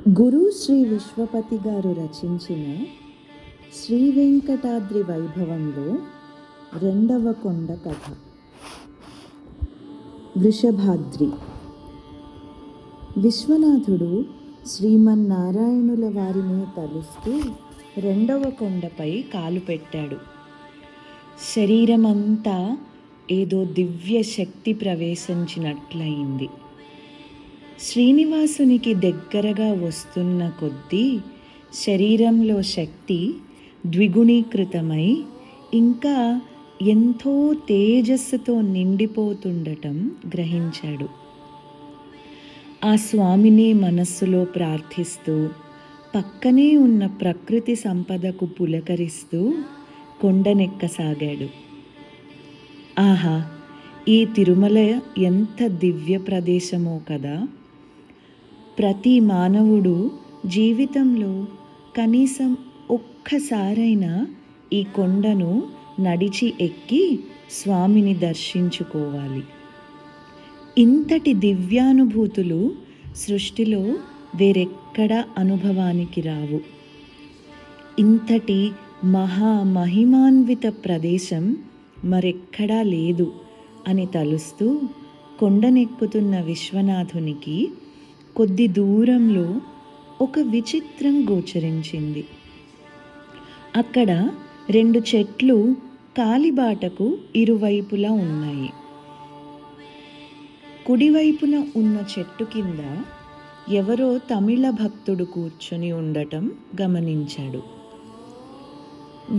గురు శ్రీ విశ్వపతి గారు రచించిన శ్రీ వెంకటాద్రి వైభవంలో రెండవ కొండ కథ. వృషభాద్రి. విశ్వనాథుడు శ్రీమన్నారాయణుల వారిని తలుస్తూ రెండవ కొండపై కాలు పెట్టాడు. శరీరమంతా ఏదో దివ్య శక్తి ప్రవేశించినట్లయింది. శ్రీనివాసునికి దగ్గరగా వస్తున్న కొద్దీ శరీరంలో శక్తి ద్విగుణీకృతమై ఇంకా ఎంతో తేజస్సుతో నిండిపోతుండటం గ్రహించాడు. ఆ స్వామిని మనస్సులో ప్రార్థిస్తూ పక్కనే ఉన్న ప్రకృతి సంపదకు పులకరిస్తూ కొండనెక్కసాగాడు. ఆహా, ఈ తిరుమల ఎంత దివ్య ప్రదేశమో కదా! ప్రతి మానవుడు జీవితంలో కనీసం ఒక్కసారైనా ఈ కొండను నడిచి ఎక్కి స్వామిని దర్శించుకోవాలి. ఇంతటి దివ్యానుభూతులు సృష్టిలో వేరెక్కడా అనుభవానికి రావు. ఇంతటి మహామహిమాన్విత ప్రదేశం మరెక్కడా లేదు అని తలుస్తూ కొండనెక్కుతున్న విశ్వనాథునికి కొద్ది దూరంలో ఒక విచిత్రం గోచరించింది. అక్కడ 2 చెట్లు కాలిబాటకు ఇరువైపులా ఉన్నాయి. కుడివైపున ఉన్న చెట్టు కింద ఎవరో తమిళ భక్తుడు కూర్చొని ఉండటం గమనించాడు.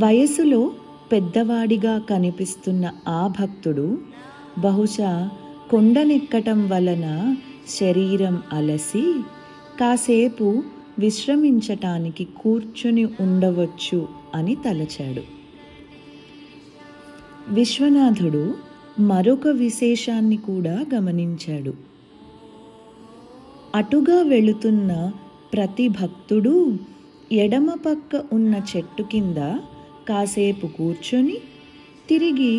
వయసులో పెద్దవాడిగా కనిపిస్తున్న ఆ భక్తుడు బహుశా కొండనెక్కటం వలన శరీరం అలసి కాసేపు విశ్రమించటానికి కూర్చుని ఉండవచ్చు అని తలచాడు. విశ్వనాథుడు మరొక విశేషాన్ని కూడా గమనించాడు. అటుగా వెళుతున్న ప్రతి భక్తుడు ఎడమ పక్క ఉన్న చెట్టు కింద కాసేపు కూర్చొని తిరిగి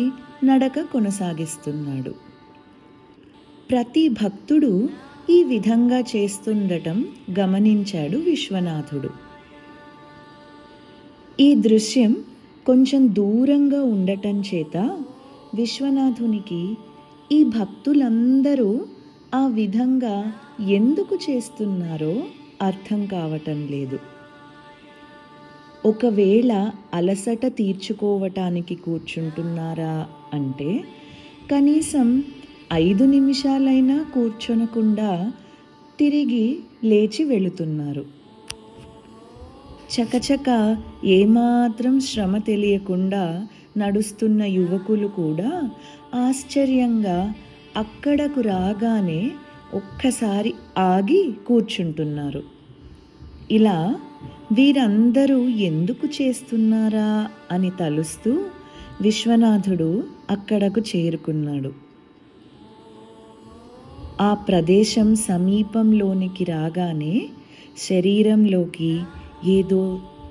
నడక కొనసాగిస్తున్నాడు. ప్రతి భక్తుడు ఈ విధంగా చేస్తుండటం గమనించాడు విశ్వనాథుడు. ఈ దృశ్యం కొంచెం దూరంగా ఉండటం చేత విశ్వనాథునికి ఈ భక్తులందరూ ఆ విధంగా ఎందుకు చేస్తున్నారో అర్థం కావటం లేదు. ఒకవేళ అలసట తీర్చుకోవటానికి కూర్చుంటున్నారా అంటే కనీసం 5 నిమిషాలైనా కూర్చొనకుండా తిరిగి లేచి వెళుతున్నారు. చకచక ఏమాత్రం శ్రమ తెలియకుండా నడుస్తున్న యువకులు కూడా ఆశ్చర్యంగా అక్కడకు రాగానే ఒక్కసారి ఆగి కూర్చుంటున్నారు. ఇలా వీరందరూ ఎందుకు చేస్తున్నారా అని తలుస్తూ విశ్వనాథుడు అక్కడకు చేరుకున్నాడు. ఆ ప్రదేశం సమీపంలోనికి రాగానే శరీరంలోకి ఏదో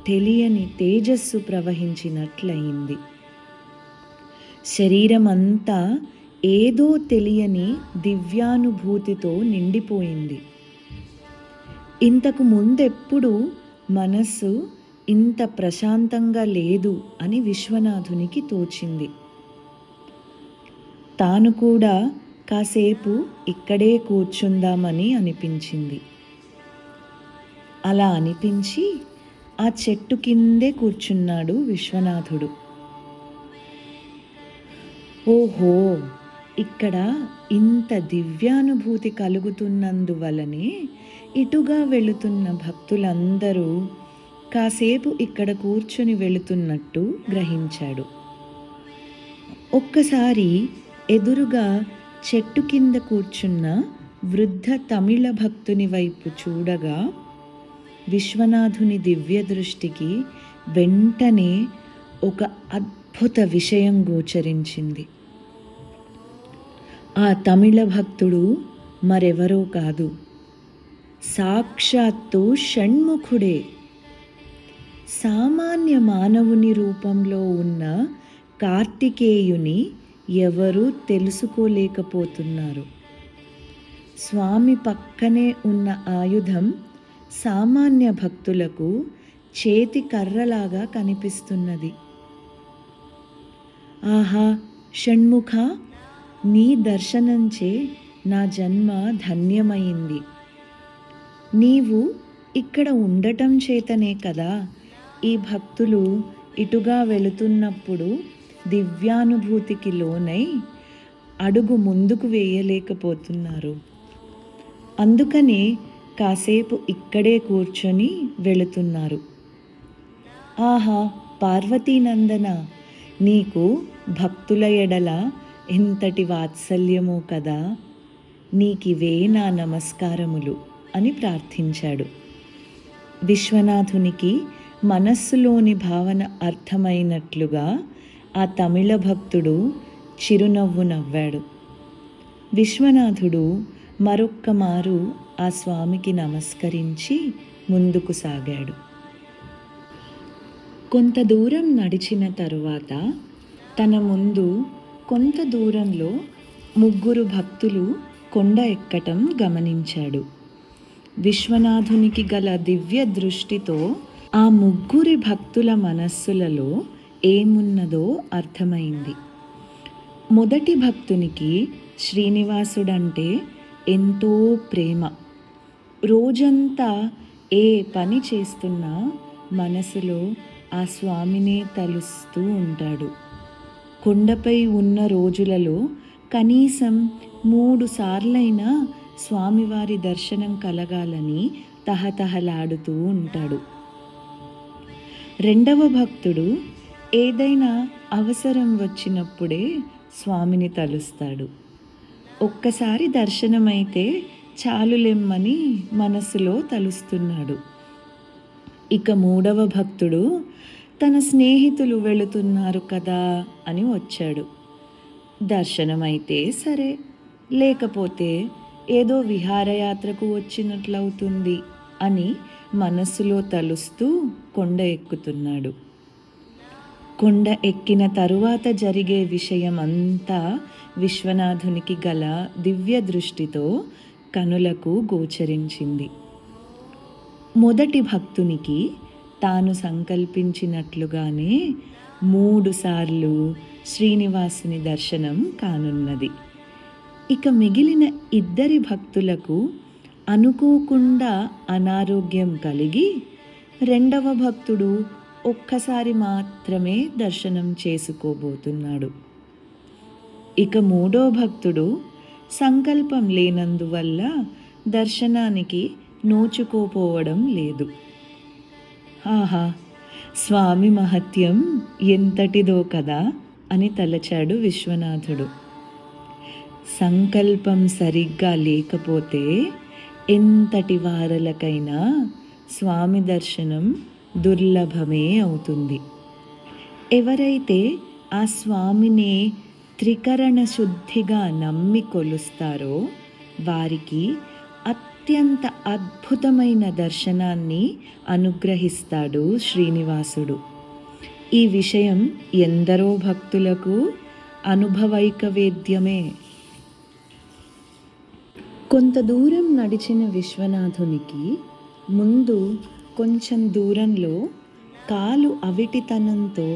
తెలియని తేజస్సు ప్రవహించినట్లయింది. శరీరమంతా ఏదో తెలియని దివ్యానుభూతితో నిండిపోయింది. ఇంతకు ముందెప్పుడు మనస్సు ఇంత ప్రశాంతంగా లేదు అని విశ్వనాథునికి తోచింది. తాను కూడా కాసేపు ఇక్కడే కూర్చుందామని అనిపించింది. అలా అనిపించి ఆ చెట్టు కిందే కూర్చున్నాడు విశ్వనాథుడు. ఓహో, ఇక్కడ ఇంత దివ్యానుభూతి కలుగుతున్నందువలనే ఇటుగా వెళుతున్న భక్తులందరూ కాసేపు ఇక్కడ కూర్చుని వెళుతున్నట్టు గ్రహించాడు. ఒక్కసారి ఎదురుగా చెట్టు కింద కూర్చున్న వృద్ధ తమిళ భక్తుని వైపు చూడగా విశ్వనాథుని దివ్య దృష్టికి వెంటనే ఒక అద్భుత విషయం గోచరించింది. ఆ తమిళ భక్తుడు మరెవరో కాదు, సాక్షాత్తు షణ్ముఖుడే. సామాన్య మానవుని రూపంలో ఉన్న కార్తికేయుని ఎవరూ తెలుసుకోలేకపోతున్నారు. స్వామి పక్కనే ఉన్న ఆయుధం సామాన్య భక్తులకు చేతి కర్రలాగా కనిపిస్తున్నది. ఆహా షణ్ముఖ, నీ దర్శనంచే నా జన్మ ధన్యమైంది. నీవు ఇక్కడ ఉండటం చేతనే కదా ఈ భక్తులు ఇటుగా వెళుతున్నప్పుడు దివ్యానుభూతికి లోనై అడుగు ముందుకు వేయలేకపోతున్నారు. అందుకనే కాసేపు ఇక్కడే కూర్చొని వెళుతున్నారు. ఆహా పార్వతీనందన, నీకు భక్తుల ఎడల ఎంతటి వాత్సల్యమో కదా, నీకివే నా నమస్కారములు అని ప్రార్థించాడు. విశ్వనాథునికి మనస్సులోని భావన అర్థమైనట్లుగా ఆ తమిళ భక్తుడు చిరునవ్వు నవ్వాడు. విశ్వనాథుడు మరొక్క మారు ఆ స్వామికి నమస్కరించి ముందుకు సాగాడు. కొంత దూరం నడిచిన తరువాత తన ముందు కొంత దూరంలో 3 భక్తులు కొండ ఎక్కటం గమనించాడు. విశ్వనాథునికి గల దివ్య దృష్టితో ఆ 3 భక్తుల మనస్సులలో ఏమున్నదో అర్థమైంది. మొదటి భక్తునికి శ్రీనివాసుడంటే ఎంతో ప్రేమ. రోజంతా ఏ పని చేస్తున్నా మనసులో ఆ స్వామినే తలుస్తూ ఉంటాడు. కొండపై ఉన్న రోజులలో కనీసం 3 సార్లైనా స్వామివారి దర్శనం కలగాలని తహతహలాడుతూ ఉంటాడు. రెండవ భక్తుడు ఏదైనా అవసరం వచ్చినప్పుడే స్వామిని తలుస్తాడు. ఒక్కసారి దర్శనమైతే చాలులెమ్మని మనసులో తలుస్తున్నాడు. ఇక 3వ భక్తుడు తన స్నేహితులు వెళుతున్నారు కదా అని వచ్చాడు. దర్శనమైతే సరే, లేకపోతే ఏదో విహారయాత్రకు వచ్చినట్లవుతుంది అని మనస్సులో తలుస్తూ కొండ ఎక్కుతున్నాడు. కొండ ఎక్కిన తరువాత జరిగే విషయం అంతా విశ్వనాథునికి గల దివ్య దృష్టితో కనులకు గోచరించింది. మొదటి భక్తునికి తాను సంకల్పించినట్లుగానే 3 సార్లు శ్రీనివాసుని దర్శనం కానున్నది. ఇక మిగిలిన 2 భక్తులకు అనుకోకుండా అనారోగ్యం కలిగి రెండవ భక్తుడు ఒక్కసారి మాత్రమే దర్శనం చేసుకోబోతున్నాడు. ఇక 3వ భక్తుడు సంకల్పం లేనందువల్ల దర్శనానికి నోచుకోపోవడం లేదు. ఆహా, స్వామి మహత్యం ఎంతటిదో కదా అని తలచాడు విశ్వనాథుడు. సంకల్పం సరిగ్గా లేకపోతే ఎంతటి వారలకైనా స్వామి దర్శనం దుర్లభమే అవుతుంది. ఎవరైతే ఆ స్వామిని త్రికరణ శుద్ధిగా నమ్మి కొలుస్తారో వారికి అత్యంత అద్భుతమైన దర్శనాన్ని అనుగ్రహిస్తాడు శ్రీనివాసుడు. ఈ విషయం ఎందరో భక్తులకు అనుభవైక వేద్యమే. కొంత దూరం నడిచిన విశ్వనాథునికి ముందు కొంచెం దూరంలో కాలు అవిటితనంతో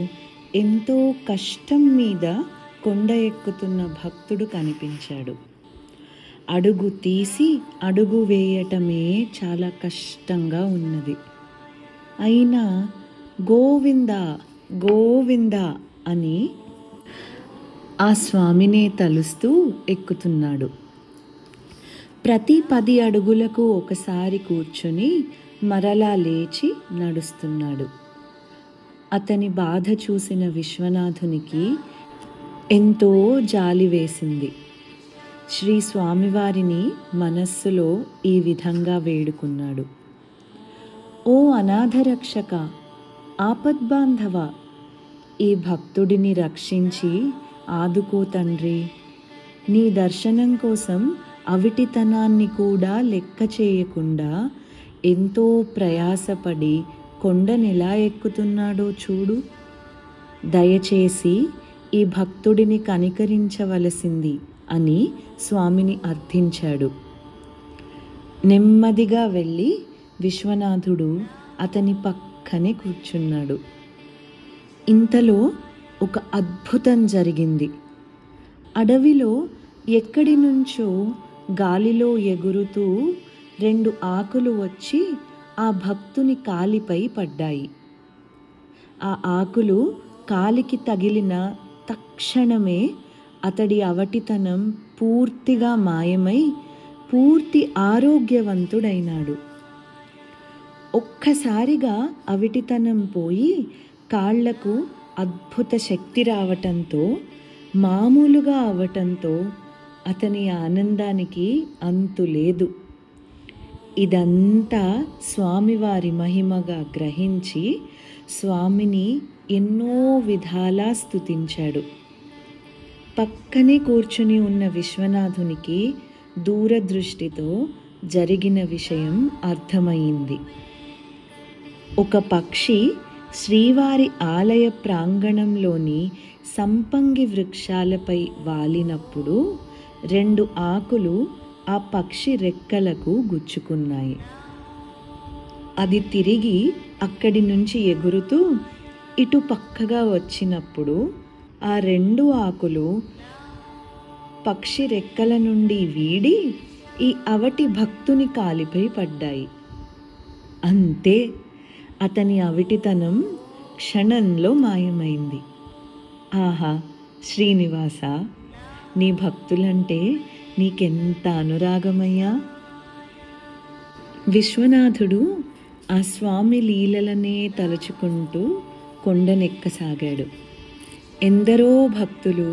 ఎంతో కష్టం మీద కొండ ఎక్కుతున్న భక్తుడు కనిపించాడు. అడుగు తీసి అడుగు వేయటమే చాలా కష్టంగా ఉన్నది. అయినా గోవిందా గోవిందా అని ఆ స్వామినే తలుస్తూ ఎక్కుతున్నాడు. ప్రతి 10 అడుగులకు ఒకసారి కూర్చుని మరలా లేచి నడుస్తున్నాడు. అతని బాధ చూసిన విశ్వనాథునికి ఎంతో జాలి వేసింది. శ్రీ స్వామివారిని మనస్సులో ఈ విధంగా వేడుకున్నాడు. ఓ అనాథరక్షక, ఆపద్బాంధవ, ఈ భక్తుడిని రక్షించి ఆదుకో తండ్రి. నీ దర్శనం కోసం అవిటితనాన్ని కూడా లెక్క చేయకుండా ఎంతో ప్రయాసపడి కొండనెలా ఎక్కుతున్నాడో చూడు. దయచేసి ఈ భక్తుడిని కనికరించవలసింది అని స్వామిని అర్థించాడు. నెమ్మదిగా వెళ్ళి విశ్వనాథుడు అతని పక్కనే కూర్చున్నాడు. ఇంతలో ఒక అద్భుతం జరిగింది. అడవిలో ఎక్కడి నుంచో గాలిలో ఎగురుతూ 2 ఆకులు వచ్చి ఆ భక్తుని కాలిపై పడ్డాయి. ఆ ఆకులు కాలికి తగిలిన తక్షణమే అతడి అవటితనం పూర్తిగా మాయమై పూర్తి ఆరోగ్యవంతుడైనాడు. ఒక్కసారిగా అవిటితనం పోయి కాళ్లకు అద్భుత శక్తి రావటంతో, మామూలుగా అవటంతో అతని ఆనందానికి అంతులేదు. ఇదంతా స్వామివారి మహిమగా గ్రహించి స్వామిని ఎన్నో విధాలా స్తుతించాడు. పక్కనే కూర్చుని ఉన్న విశ్వనాథునికి దూరదృష్టితో జరిగిన విషయం అర్థమయింది. ఒక పక్షి శ్రీవారి ఆలయ ప్రాంగణంలోని సంపంగి వృక్షాలపై వాలినప్పుడు 2 ఆకులు ఆ పక్షి రెక్కలకు గుచ్చుకున్నాయి. అది తిరిగి అక్కడి నుంచి ఎగురుతూ ఇటు పక్కగా వచ్చినప్పుడు ఆ 2 ఆకులు పక్షి రెక్కల నుండి వీడి ఈ అవటి భక్తుని కాలిపై పడ్డాయి. అంతే, అతని అవిటితనం క్షణంలో మాయమైంది. ఆహా శ్రీనివాస, నీ భక్తులంటే నీకెంత అనురాగమయ్యా! విశ్వనాథుడు ఆ స్వామి లీలలనే తలుచుకుంటూ కొండనెక్కసాగాడు. ఎందరో భక్తులు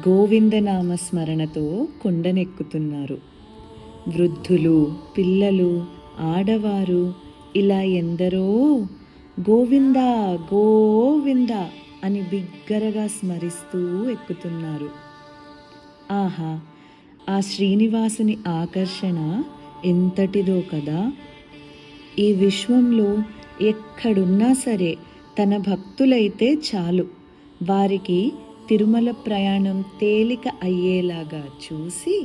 గోవిందనామ స్మరణతో కొండనెక్కుతున్నారు. వృద్ధులు, పిల్లలు, ఆడవారు ఇలా ఎందరో గోవిందా గోవిందా అని బిగ్గరగా స్మరిస్తూ ఎక్కుతున్నారు. ఆహా, ఆ శ్రీనివాసుని ఆకర్షణ ఎంతటిదో కదా! ఈ విశ్వంలో ఎక్కడున్నా సరే తన భక్తులైతే చాలు, వారికి తిరుమల ప్రయాణం తేలిక అయ్యేలాగా చూసి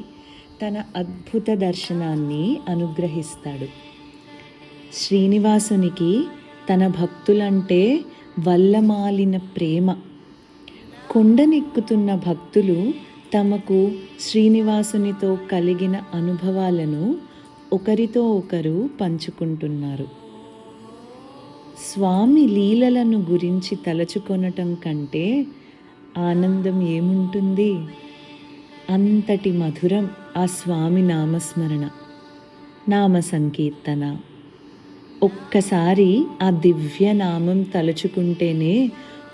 తన అద్భుత దర్శనాన్ని అనుగ్రహిస్తాడు. శ్రీనివాసునికి తన భక్తులంటే వల్లమాలిన ప్రేమ. కొండనెక్కుతున్న భక్తులు తమకు శ్రీనివాసునితో కలిగిన అనుభవాలను ఒకరితో ఒకరు పంచుకుంటున్నారు. స్వామి లీలలను గురించి తలచుకొనటం కంటే ఆనందం ఏముంటుంది? అంతటి మధురం ఆ స్వామి నామస్మరణ, నామ సంకీర్తన. ఒక్కసారి ఆ దివ్య నామం తలుచుకుంటేనే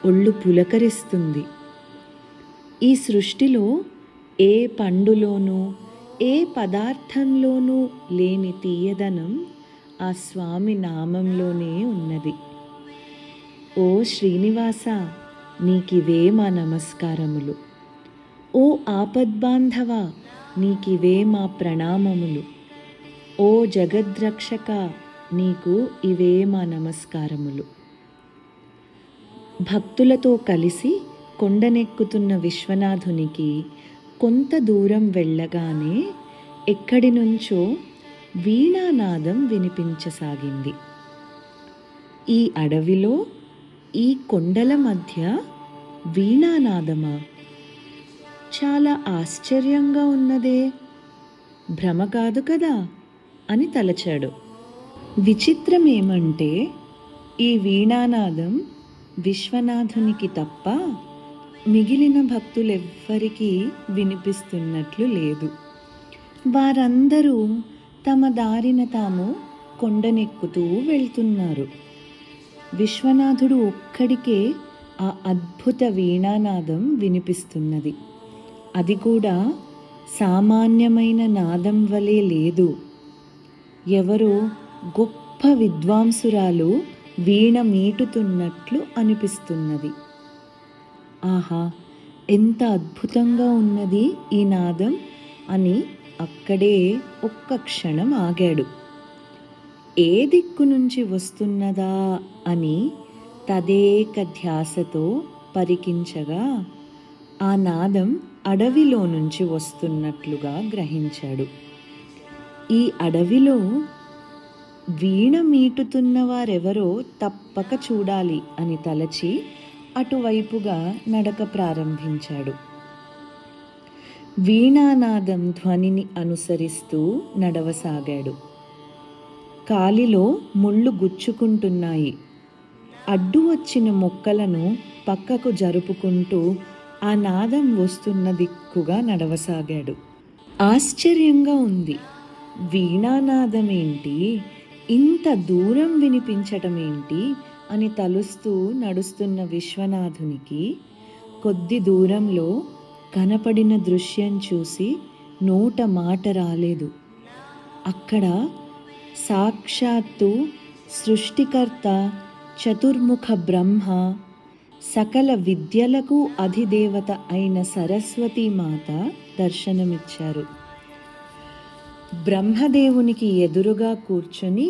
ఒళ్ళు పులకరిస్తుంది. ఈ సృష్టిలో ఏ పండులోనూ ఏ పదార్థంలోనూ లేని తీయదనం ఆ స్వామి నామంలోనే ఉన్నది. ఓ శ్రీనివాస, నీకివే మా నమస్కారములు. ఓ ఆపద్బాంధవ, నీకివే మా ప్రణామములు. ఓ జగద్రక్షక, నీకు ఇవే మా నమస్కారములు. భక్తులతో కలిసి కొండనెక్కుతున్న విశ్వనాథునికి కొంత దూరం వెళ్ళగానే ఎక్కడి నుంచో వీణానాదం వినిపించసాగింది. ఈ అడవిలో, ఈ కొండల మధ్య వీణానాదమా? చాలా ఆశ్చర్యంగా ఉన్నదే, భ్రమ కాదు కదా అని తలచాడు. విచిత్రమేమంటే ఈ వీణానాదం విశ్వనాథునికి తప్ప మిగిలిన భక్తులెవ్వరికీ వినిపిస్తున్నట్లు లేదు. వారందరూ తమ దారిన తాము కొండనెక్కుతూ వెళ్తున్నారు. విశ్వనాథుడు ఒక్కడికే ఆ అద్భుత వీణానాదం వినిపిస్తున్నది. అది కూడా సామాన్యమైన నాదం వలె లేదు. ఎవరో గొప్ప విద్వాంసురాలు వీణ మీటుతున్నట్లు అనిపిస్తున్నది. ఆహా, ఎంత అద్భుతంగా ఉన్నది ఈ నాదం అని అక్కడే ఒక్క క్షణం ఆగాడు. ఏ దిక్కు నుంచి వస్తున్నదా అని తదేక ధ్యాసతో పరికించగా ఆ నాదం అడవిలో నుంచి వస్తున్నట్లుగా గ్రహించాడు. ఈ అడవిలో వీణ మీటుతున్న వారెవరో తప్పక చూడాలి అని తలచి అటువైపుగా నడక ప్రారంభించాడు. వీణానాదం ధ్వనిని అనుసరిస్తూ నడవసాగాడు. కాలిలో ముళ్ళు గుచ్చుకుంటున్నాయి. అడ్డు వచ్చిన మొక్కలను పక్కకు జరుపుకుంటూ ఆ నాదం వస్తున్న దిక్కుగా నడవసాగాడు. ఆశ్చర్యంగా ఉంది. వీణానాదమేంటి, ఇంత దూరం వినిపించటమేంటి అని తలుస్తూ నడుస్తున్న విశ్వనాథునికి కొద్ది దూరంలో కనపడిన దృశ్యం చూసి నోట మాట రాలేదు. అక్కడ సాక్షాత్తు సృష్టికర్త చతుర్ముఖ బ్రహ్మ, సకల విద్యలకు అధిదేవత అయిన సరస్వతీమాత దర్శనమిచ్చారు. బ్రహ్మదేవునికి ఎదురుగా కూర్చొని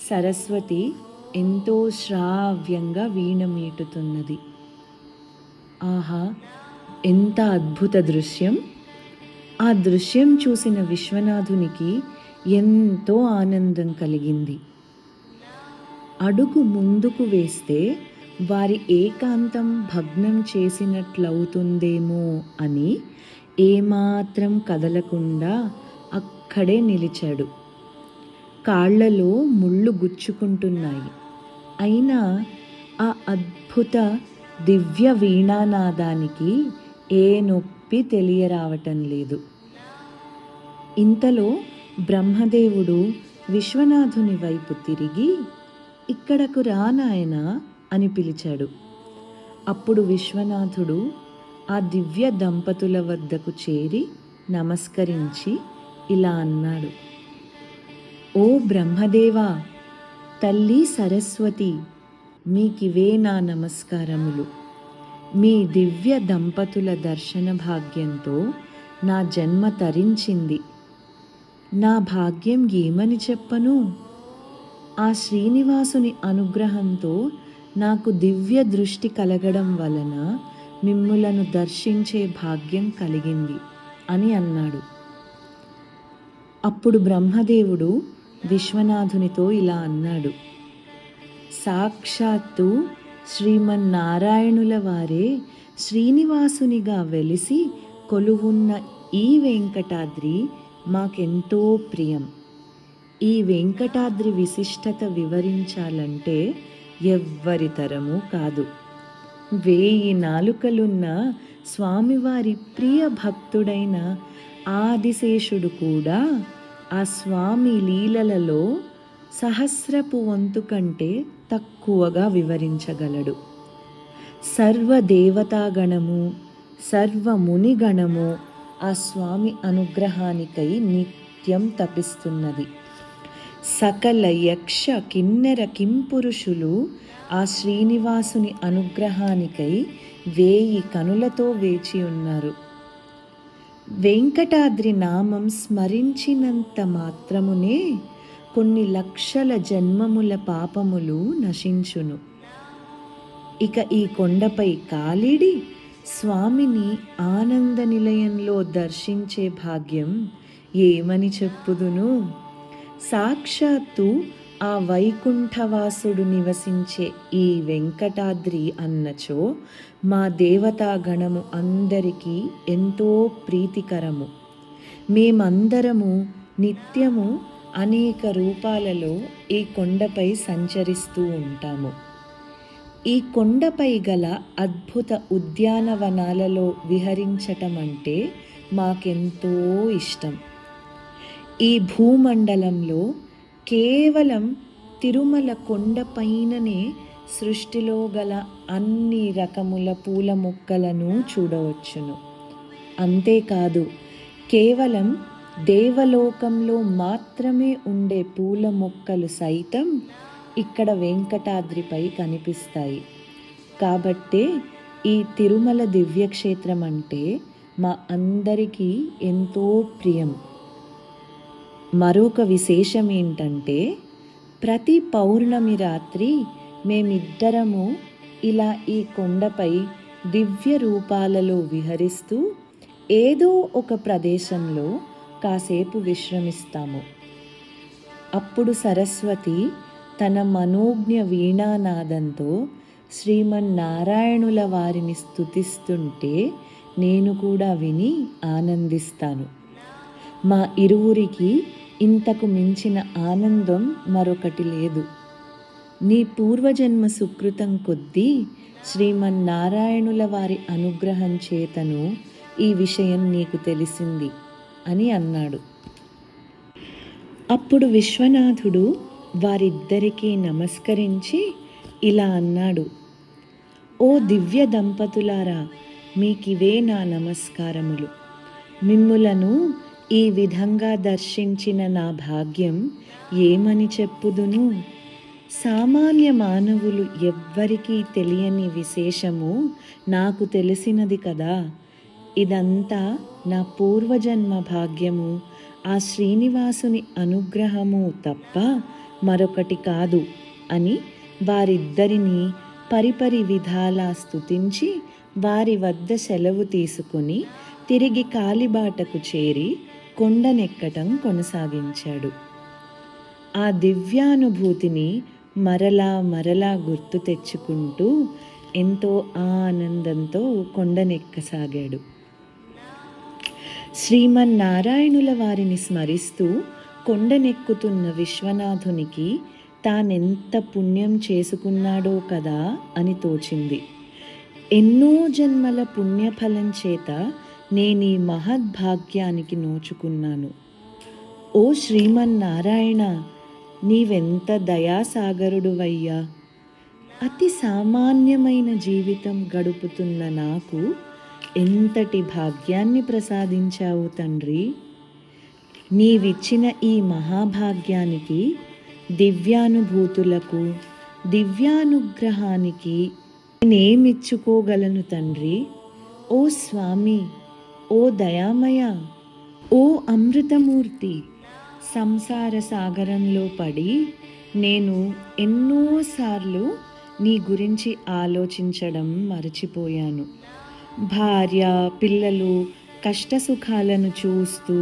సరస్వతి ఎంతో శ్రావ్యంగా వీణ మీటుతున్నది. ఆహా, ఎంత అద్భుత దృశ్యం! ఆ దృశ్యం చూసిన విశ్వనాథునికి ఎంతో ఆనందం కలిగింది. అడుగు ముందుకు వేస్తే వారి ఏకాంతం భగ్నం చేసినట్లవుతుందేమో అని ఏమాత్రం కదలకుండా అక్కడే నిలిచాడు. కాళ్లలో ముళ్ళు గుచ్చుకుంటున్నాయి. అయినా ఆ అద్భుత దివ్య వీణానాదానికి ఏ నొప్పి తెలియరావటం లేదు. ఇంతలో బ్రహ్మదేవుడు విశ్వనాథుని వైపు తిరిగి, "ఇక్కడకు రా నాయనా" అని పిలిచాడు. అప్పుడు విశ్వనాథుడు ఆ దివ్య దంపతుల వద్దకు చేరి నమస్కరించి ఇలా అన్నాడు: "ఓ బ్రహ్మదేవా, తల్లి సరస్వతి, మీకివే నా నమస్కారములు. మీ దివ్య దంపతుల దర్శన భాగ్యంతో నా జన్మ తరించింది. నా భాగ్యం ఏమని చెప్పను? ఆ శ్రీనివాసుని అనుగ్రహంతో నాకు దివ్య దృష్టి కలగడం వలన మిమ్ములను దర్శించే భాగ్యం కలిగింది" అని అన్నాడు. అప్పుడు బ్రహ్మదేవుడు విశ్వనాథునితో ఇలా అన్నాడు: "సాక్షాత్తు శ్రీమన్నారాయణుల వారే శ్రీనివాసునిగా వెలిసి కొలువున్న ఈ వెంకటాద్రి మాకెంతో ప్రియం. ఈ వెంకటాద్రి విశిష్టత వివరించాలంటే ఎవ్వరి తరమూ కాదు. 1000 నాలుకలున్న స్వామివారి ప్రియ భక్తుడైన ఆదిశేషుడు కూడా ఆ స్వామి లీలలలో సహస్రపు వంతు కంటే తక్కువగా వివరించగలడు. సర్వదేవతాగణము, సర్వమునిగణము ఆ స్వామి అనుగ్రహానికై నిత్యం తపిస్తున్నది. సకల యక్ష కిన్నెర కింపురుషులు ఆ శ్రీనివాసుని అనుగ్రహానికై 1000 కనులతో వేచి ఉన్నారు. వెంకటాద్రి నామం స్మరించినంత మాత్రమునే కొన్ని లక్షల జన్మముల పాపములు నశించును. ఇక ఈ కొండపై కాలిడి స్వామిని ఆనంద నిలయంలో దర్శించే భాగ్యం ఏమని చెప్పుదును? సాక్షాత్తు ఆ వైకుంఠవాసుడు నివసించే ఈ వెంకటాద్రి అన్నచో మా దేవతాగణము అందరికీ ఎంతో ప్రీతికరము. మేమందరము నిత్యము అనేక రూపాలలో ఈ కొండపై సంచరిస్తూ ఉంటాము. ఈ కొండపై గల అద్భుత ఉద్యానవనాలలో విహరించటం అంటే మాకెంతో ఇష్టం. ఈ భూమండలంలో కేవలం తిరుమల కొండపైననే సృష్టిలో గల అన్ని రకముల పూల మొక్కలను చూడవచ్చును. అంతేకాదు, కేవలం దేవలోకంలో మాత్రమే ఉండే పూల మొక్కలు సైతం ఇక్కడ వెంకటాద్రిపై కనిపిస్తాయి. కాబట్టే ఈ తిరుమల దివ్యక్షేత్రం అంటే మా అందరికీ ఎంతో ప్రియం. మరొక విశేషం ఏంటంటే, ప్రతి పౌర్ణమి రాత్రి మేమిద్దరము ఇలా ఈ కొండపై దివ్య రూపాలలో విహరిస్తూ ఏదో ఒక ప్రదేశంలో కాసేపు విశ్రమిస్తాము. అప్పుడు సరస్వతి తన మనోజ్ఞ వీణానాదంతో శ్రీమన్నారాయణుల వారిని స్తుతిస్తుంటే నేను కూడా విని ఆనందిస్తాను. మా ఇరువురికి ఇంతకు మించిన ఆనందం మరొకటి లేదు. నీ పూర్వజన్మ సుకృతం కొద్దీ శ్రీమన్నారాయణుల వారి అనుగ్రహం చేతను ఈ విషయం నీకు తెలిసింది అని అన్నాడు. అప్పుడు విశ్వనాథుడు వారిద్దరికీ నమస్కరించి ఇలా అన్నాడు: ఓ దివ్య దంపతులారా, మీకివే నా నమస్కారములు. మిమ్ములను ఈ విధంగా దర్శించిన నా భాగ్యం ఏమని చెప్పుదును? సామాన్య మానవులు ఎవ్వరికీ తెలియని విశేషము నాకు తెలిసినది కదా. ఇదంతా నా పూర్వజన్మ భాగ్యము, ఆ శ్రీనివాసుని అనుగ్రహము తప్ప మరొకటి కాదు అని వారిద్దరినీ పరిపరి విధాలా స్తుతించి వారి వద్ద సెలవు తీసుకుని తిరిగి కాలిబాటకు చేరి కొండనెక్కటం కొనసాగించాడు. ఆ దివ్యానుభూతిని మరలా మరలా గుర్తు తెచ్చుకుంటూ ఎంతో ఆనందంతో కొండనెక్కసాగాడు. శ్రీమన్నారాయణుల వారిని స్మరిస్తూ కొండనెక్కుతున్న విశ్వనాథునికి తానెంత పుణ్యం చేసుకున్నాడో కదా అని తోచింది. ఎన్నో జన్మల పుణ్యఫలం చేత నేనీ మహద్భాగ్యానికి నోచుకున్నాను. ఓ శ్రీమన్నారాయణ, నీవెంత దయాసాగరుడువయ్యా! అతి సామాన్యమైన జీవితం గడుపుతున్న నాకు ఎంతటి భాగ్యాన్ని ప్రసాదించావు తండ్రి. నీవిచ్చిన ఈ మహాభాగ్యానికి, దివ్యానుభూతులకు, దివ్యానుగ్రహానికి నేనేమిచ్చుకోగలను తండ్రి? ఓ స్వామి, ఓ దయామయ, ఓ అమృతమూర్తి, సంసార సాగరంలో పడి నేను ఎన్నోసార్లు నీ గురించి ఆలోచించడం మరచిపోయాను. భార్య, పిల్లలు కష్టసుఖాలను చూస్తూ,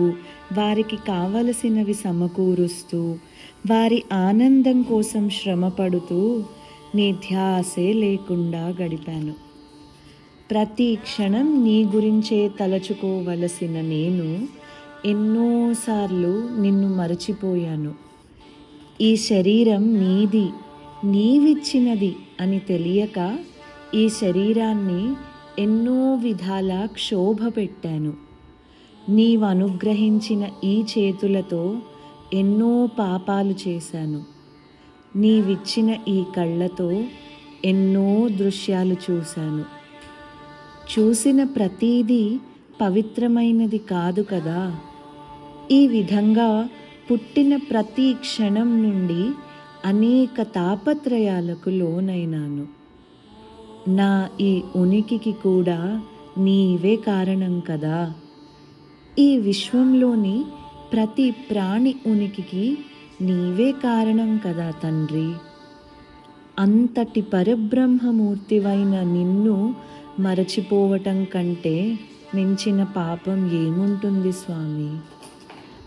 వారికి కావలసినవి సమకూరుస్తూ, వారి ఆనందం కోసం శ్రమపడుతూ నీ ధ్యాసే లేకుండా గడిపాను. ప్రతి క్షణం నీ గురించే తలచుకోవలసిన నేను ఎన్నోసార్లు నిన్ను మరచిపోయాను. ఈ శరీరం నీది, నీవిచ్చినది అని తెలియక ఈ శరీరాన్ని ఎన్నో విధాల క్షోభ పెట్టాను. నీవు అనుగ్రహించిన ఈ చేతులతో ఎన్నో పాపాలు చేశాను. నీవిచ్చిన ఈ కళ్ళతో ఎన్నో దృశ్యాలు చూశాను. చూసిన ప్రతీదీ పవిత్రమైనది కాదు కదా. ఈ విధంగా పుట్టిన ప్రతి క్షణం నుండి అనేక తాపత్రయాలకు లోనైనాను. నా ఈ ఉనికికి కూడా నీవే కారణం కదా. ఈ విశ్వంలోని ప్రతి ప్రాణి ఉనికికి నీవే కారణం కదా తండ్రి. అంతటి పరబ్రహ్మమూర్తివైన నిన్ను మరచిపోవటం కంటే మించిన పాపం ఏముంటుంది స్వామి.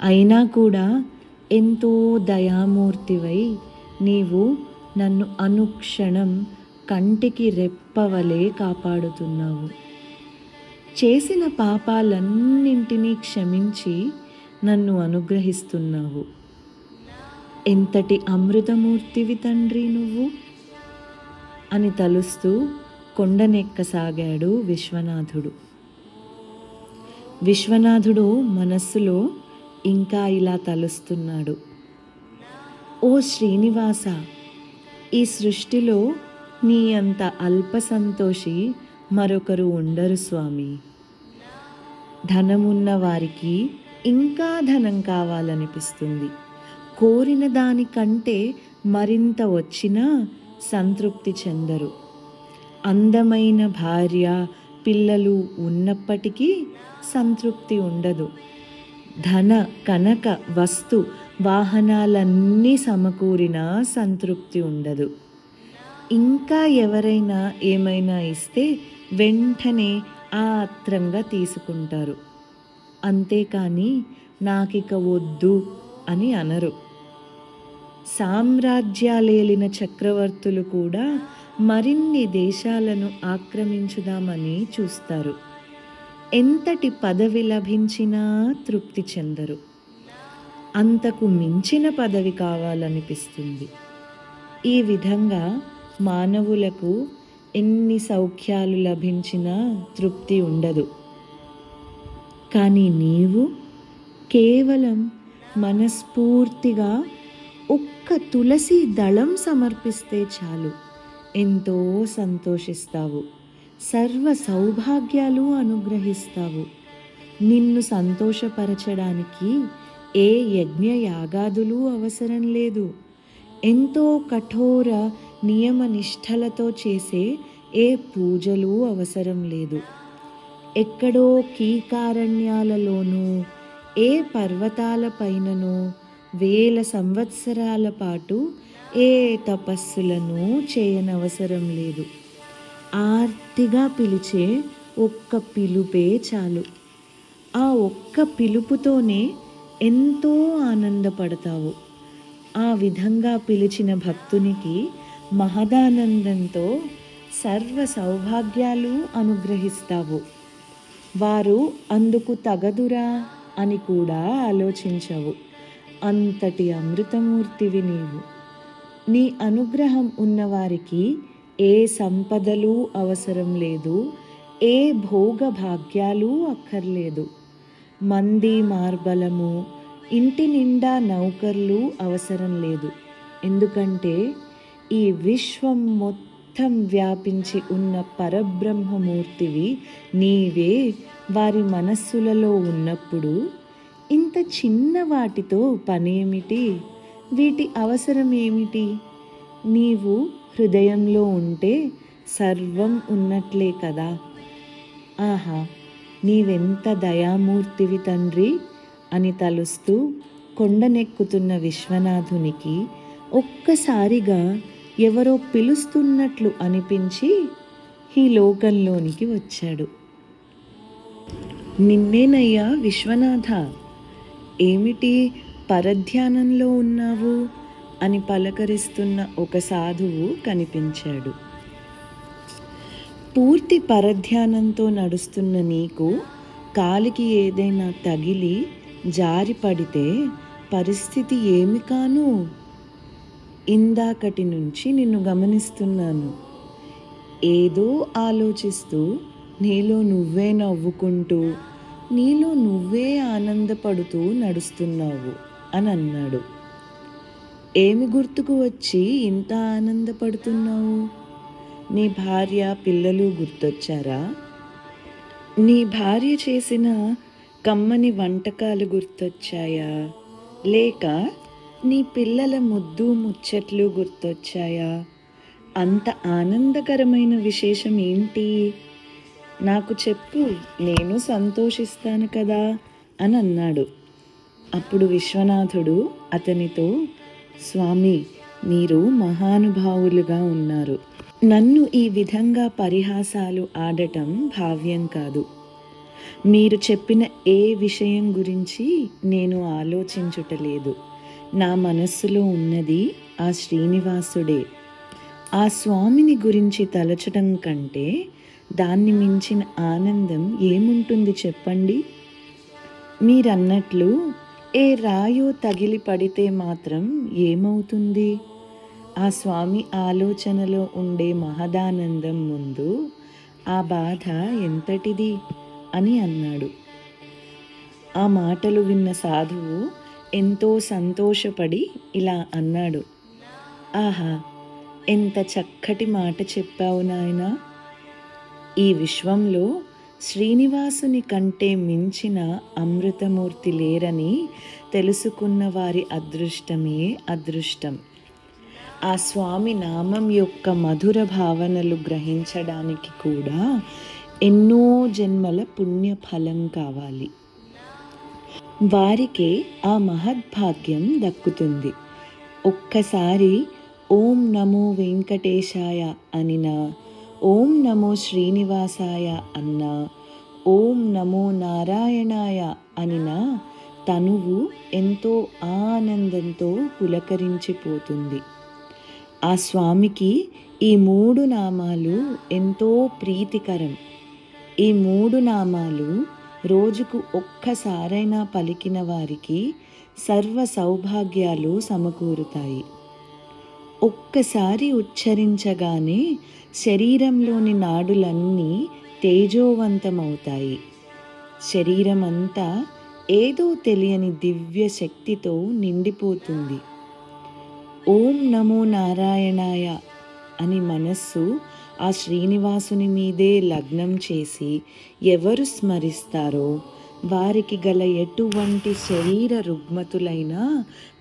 అయినా కూడా ఎంతో దయామూర్తివై నీవు నన్ను అనుక్షణం కంటికి రెప్పవలే కాపాడుతున్నావు. చేసిన పాపాలన్నింటినీ క్షమించి నన్ను అనుగ్రహిస్తున్నావు. ఎంతటి అమృతమూర్తివి తండ్రి నువ్వు అని తలుస్తూ కొండనెక్కసాగాడు విశ్వనాథుడు. విశ్వనాథుడు మనస్సులో ఇంకా ఇలా తలుస్తున్నాడు: ఓ శ్రీనివాస, ఈ సృష్టిలో నీ అంత అల్ప సంతోషి మరొకరు ఉండరు స్వామి. ధనమున్న వారికి ఇంకా ధనం కావాలనిపిస్తుంది. కోరిన దానికంటే మరింత వచ్చినా సంతృప్తి చెందరు. అందమైన భార్య, పిల్లలు ఉన్నప్పటికీ సంతృప్తి ఉండదు. ధన కనక వస్తు వాహనాలన్నీ సమకూరినా సంతృప్తి ఉండదు. ఇంకా ఎవరైనా ఏమైనా ఇస్తే వెంటనే ఆత్రంగా తీసుకుంటారు. అంతేకాని నాకిక వద్దు అని అనరు. సామ్రాజ్యాలేలిన చక్రవర్తులు కూడా మరిన్ని దేశాలను ఆక్రమించుదామని చూస్తారు. ఎంతటి పదవి లభించినా తృప్తి చెందరు. అంతకు మించిన పదవి కావాలనిపిస్తుంది. ఈ విధంగా మానవులకు ఎన్ని సౌఖ్యాలు లభించినా తృప్తి ఉండదు. కానీ నీవు కేవలం మనస్ఫూర్తిగా ఒక్క తులసి దళం సమర్పిస్తే చాలు, ఎంతో సంతోషిస్తావు. సర్వ సౌభాగ్యాలు అనుగ్రహిస్తావు. నిన్ను సంతోషపరచడానికి ఏ యజ్ఞ యాగాదులు అవసరం లేదు. ఎంతో కఠోర నియమ నిష్ఠలతో చేసే ఏ పూజలు అవసరం లేదు. ఎక్కడో కీకారణ్యాలలోనూ ఏ పర్వతాల పైననో వేల సంవత్సరాల పాటు ఏ తపస్సులను చేయనవసరం లేదు. ఆర్తిగా పిలిచే ఒక్క పిలుపే చాలు. ఆ ఒక్క పిలుపుతోనే ఎంతో ఆనందపడతావు. ఆ విధంగా పిలిచిన భక్తునికి మహదానందంతో సర్వ సౌభాగ్యాలు అనుగ్రహిస్తావు. వారు అందుకు తగదురా అని కూడా ఆలోచించవు. అంతటి అమృతమూర్తివి నీవు. నీ అనుగ్రహం ఉన్నవారికి ఏ సంపదలు అవసరం లేదు, ఏ భోగ భాగ్యాలు అక్కర్లేదు. మంది మార్బలము, ఇంటి నిండా నౌకర్లు అవసరం లేదు. ఎందుకంటే ఈ విశ్వం మొత్తం వ్యాపించి ఉన్న పరబ్రహ్మమూర్తివి నీవే వారి మనస్సులలో ఉన్నప్పుడు ఇంత చిన్న వాటితో పనేమిటి? వీటి అవసరం ఏమిటి? నీవు హృదయంలో ఉంటే సర్వం ఉన్నట్లే కదా. ఆహా, నీవెంత దయామూర్తివి తండ్రి అని తలుస్తూ కొండనెక్కుతున్న విశ్వనాథునికి ఒక్కసారిగా ఎవరో పిలుస్తున్నట్లు అనిపించి ఈ లోకంలోనికి వచ్చాడు. నిన్నేనయ్యా విశ్వనాథ, ఏమిటి పరధ్యానంలో ఉన్నావు అని పలకరిస్తున్న ఒక సాధువు కనిపించాడు. పూర్తి పరధ్యానంతో నడుస్తున్న నీకు కాలికి ఏదైనా తగిలి జారి పడితే పరిస్థితి ఏమి కాను? ఇందాకటి నుంచి నిన్ను గమనిస్తున్నాను. ఏదో ఆలోచిస్తూ నీలో నువ్వే నవ్వుకుంటూ నీలో నువ్వే ఆనందపడుతూ నడుస్తున్నావు అని అన్నాడు. ఏమి గుర్తుకు వచ్చి ఇంత ఆనందపడుతున్నావు? నీ భార్య పిల్లలు గుర్తొచ్చారా? నీ భార్య చేసిన కమ్మని వంటకాలు గుర్తొచ్చాయా? లేక నీ పిల్లల ముద్దు ముచ్చట్లు గుర్తొచ్చాయా? అంత ఆనందకరమైన విశేషం ఏంటి? నాకు చెప్పు, నేను సంతోషిస్తాను కదా అని అన్నాడు. అప్పుడు విశ్వనాథుడు అతనితో, స్వామి, మీరు మహానుభావులుగా ఉన్నారు. నన్ను ఈ విధంగా పరిహాసాలు ఆడటం భావ్యం కాదు. మీరు చెప్పిన ఏ విషయం గురించి నేను ఆలోచించుటలేదు. నా మనస్సులో ఉన్నది ఆ శ్రీనివాసుడే. ఆ స్వామిని గురించి తలచడం కంటే దాన్ని మించిన ఆనందం ఏముంటుంది చెప్పండి? మీరన్నట్లు ఏ రాయో తగిలి పడితే మాత్రం ఏమవుతుంది? ఆ స్వామి ఆలోచనలో ఉండే మహదానందం ముందు ఆ బాధ ఎంతటిది అని అన్నాడు. ఆ మాటలు విన్న సాధువు ఎంతో సంతోషపడి ఇలా అన్నాడు. ఆహా, ఎంత చక్కటి మాట చెప్పావు నాయనా. ఈ విశ్వంలో శ్రీనివాసుని కంటే మించిన అమృతమూర్తి లేరని తెలుసుకున్న వారి అదృష్టమే అదృష్టం. ఆ స్వామి నామం యొక్క మధుర భావనలు గ్రహించడానికి కూడా ఎన్నో జన్మల పుణ్యఫలం కావాలి. వారికే ఆ మహద్భాగ్యం దక్కుతుంది. ఒక్కసారి ఓం నమో వెంకటేశాయ అనినా, ఓం నమో శ్రీనివాసాయ అన్నా, ఓం నమో నారాయణాయ అనినా తనువు ఎంతో ఆనందంతో పులకరించిపోతుంది. ఆ స్వామికి ఈ 3 నామాలు ఎంతో ప్రీతికరం. ఈ 3 నామాలు రోజుకు ఒక్కసారైనా పలికిన వారికి సర్వ సౌభాగ్యాలు సమకూరుతాయి. ఒక్కసారి ఉచ్చరించగానే శరీరంలోని నాడులన్నీ తేజోవంతమవుతాయి. శరీరమంతా ఏదో తెలియని దివ్య శక్తితో నిండిపోతుంది. ఓం నమో నారాయణాయ అని మనస్సు ఆ శ్రీనివాసుని మీదే లగ్నం చేసి ఎవరు స్మరిస్తారో వారికి గల ఎటువంటి శరీర రుగ్మతులైనా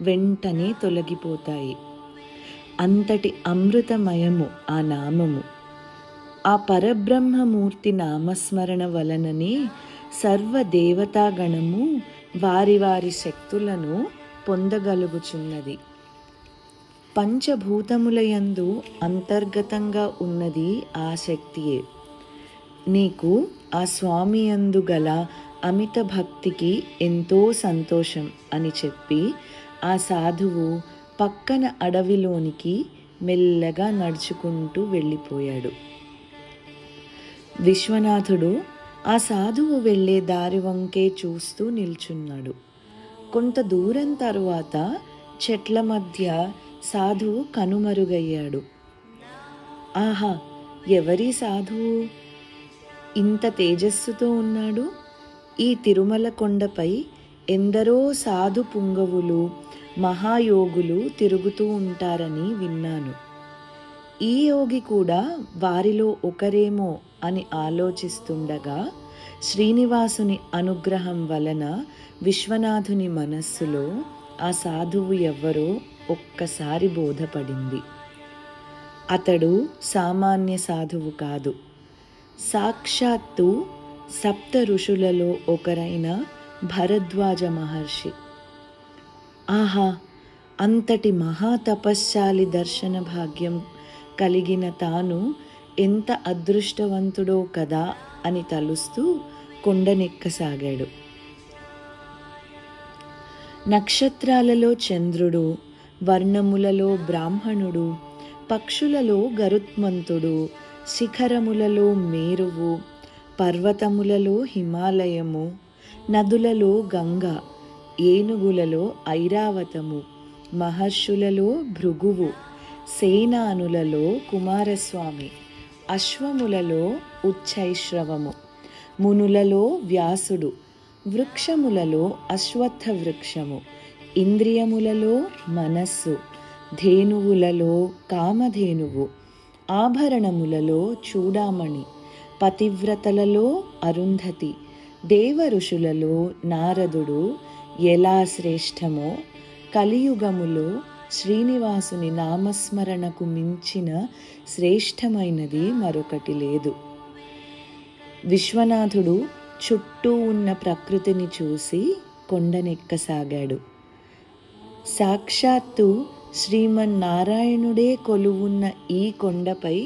వెంటనే తొలగిపోతాయి. అంతటి అమృతమయము ఆ నామము. ఆ పరబ్రహ్మమూర్తి నామస్మరణ వలననే సర్వదేవతాగణము వారి వారి శక్తులను పొందగలుగుచున్నది. పంచభూతములయందు అంతర్గతంగా ఉన్నది ఆ శక్తియే. నీకు ఆ స్వామి యందు గల అమిత భక్తికి ఎంతో సంతోషం అని చెప్పి ఆ సాధువు పక్కన అడవిలోనికి మెల్లగా నడుచుకుంటూ వెళ్ళిపోయాడు. విశ్వనాథుడు ఆ సాధువు వెళ్ళే దారి వంకే చూస్తూ నిల్చున్నాడు. కొంత దూరం తరువాత చెట్ల మధ్య సాధువు కనుమరుగయ్యాడు. ఆహా, ఎవరి సాధువు ఇంత తేజస్సుతో ఉన్నాడు? ఈ తిరుమల కొండపై ఎందరో సాధు పుంగవులు, మహాయోగులు తిరుగుతూ ఉంటారని విన్నాను. ఈ యోగి కూడా వారిలో ఒకరేమో అని ఆలోచిస్తుండగా శ్రీనివాసుని అనుగ్రహం వలన విశ్వనాథుని మనస్సులో ఆ సాధువు ఎవ్వరో ఒక్కసారి బోధపడింది. అతడు సామాన్య సాధువు కాదు. సాక్షాత్తు సప్త ఋషులలో ఒకరైన భరద్వాజ మహర్షి. ఆహా, అంతటి మహాతపశ్శాలి దర్శన భాగ్యం కలిగిన తాను ఎంత అదృష్టవంతుడో కదా అని తలుస్తూ కొండనెక్కసాగాడు. నక్షత్రాలలో చంద్రుడు, వర్ణములలో బ్రాహ్మణుడు, పక్షులలో గరుత్మంతుడు, శిఖరములలో మేరువు, పర్వతములలో హిమాలయము, నదులలో గంగ, ఏనుగులలో ఐరావతము, మహర్షులలో భృగువు, సేనానులలో కుమారస్వామి, అశ్వములలో ఉచ్చైశ్రవము, మునులలో వ్యాసుడు, వృక్షములలో అశ్వత్థ వృక్షము, ఇంద్రియములలో మనస్సు, ధేనువులలో కామధేనువు, ఆభరణములలో చూడామణి, పతివ్రతలలో అరుంధతి, దేవ ఋషులలో నారదుడు ఎలా శ్రేష్టమో కలియుగములో శ్రీనివాసుని నామస్మరణకు మించిన శ్రేష్టమైనది మరొకటి లేదు. విశ్వనాథుడు చుట్టూ ఉన్న ప్రకృతిని చూసి కొండనెక్కసాగాడు. సాక్షాత్తు శ్రీమన్నారాయణుడే కొలువున్న ఈ కొండపై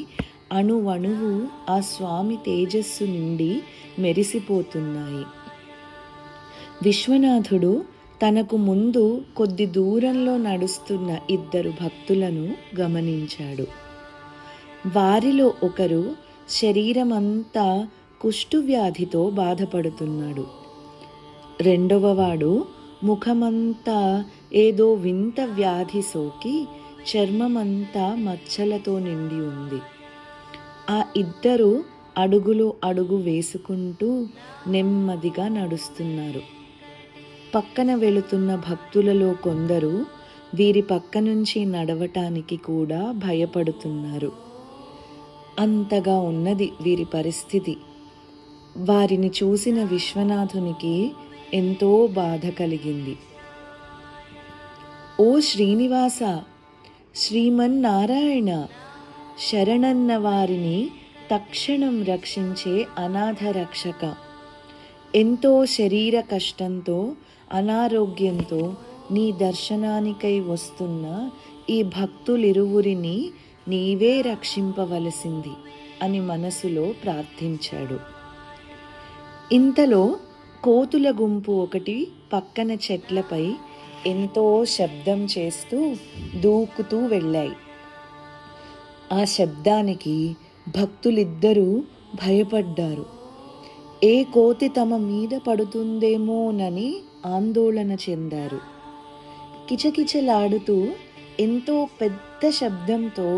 అణువణువు ఆ స్వామి తేజస్సు నుండి మెరిసిపోతున్నాయి. విశ్వనాథుడు తనకు ముందు కొద్ది దూరంలో నడుస్తున్న 2 భక్తులను గమనించాడు. వారిలో ఒకరు శరీరమంతా కుష్ఠువ్యాధితో బాధపడుతున్నాడు. రెండవవాడు ముఖమంతా ఏదో వింత వ్యాధి సోకి చర్మమంతా మచ్చలతో నిండి ఉంది. ఆ 2 అడుగులో అడుగు వేసుకుంటూ నెమ్మదిగా నడుస్తున్నారు. పక్కన వెళుతున్న భక్తులలో కొందరు వీరి పక్క నుంచి నడవటానికి కూడా భయపడుతున్నారు. అంతగా ఉన్నది వీరి పరిస్థితి. వారిని చూసిన విశ్వనాథునికి ఎంతో బాధ కలిగింది. ఓ శ్రీనివాస, శ్రీమన్నారాయణ, శరణన్న వారిని తక్షణం రక్షించే అనాథ రక్షక, ఎంతో శరీర కష్టంతో అనారోగ్యంతో నీ దర్శనానికై వస్తున్న ఈ భక్తులిరువురిని నీవే రక్షింపవలసింది అని మనసులో ప్రార్థించాడు. ఇంతలో కోతుల గుంపు ఒకటి పక్కన చెట్లపై ఎంతో శబ్దం చేస్తూ దూకుతూ వెళ్ళాయి. ఆ శబ్దానికి భక్తులిద్దరూ భయపడ్డారు. ఏ కోతి తమ మీద పడుతుందేమోనని ఆందోళన చెందారు. కిచకిచలాడుతూ ఎంతో పెద్ద శబ్దంతో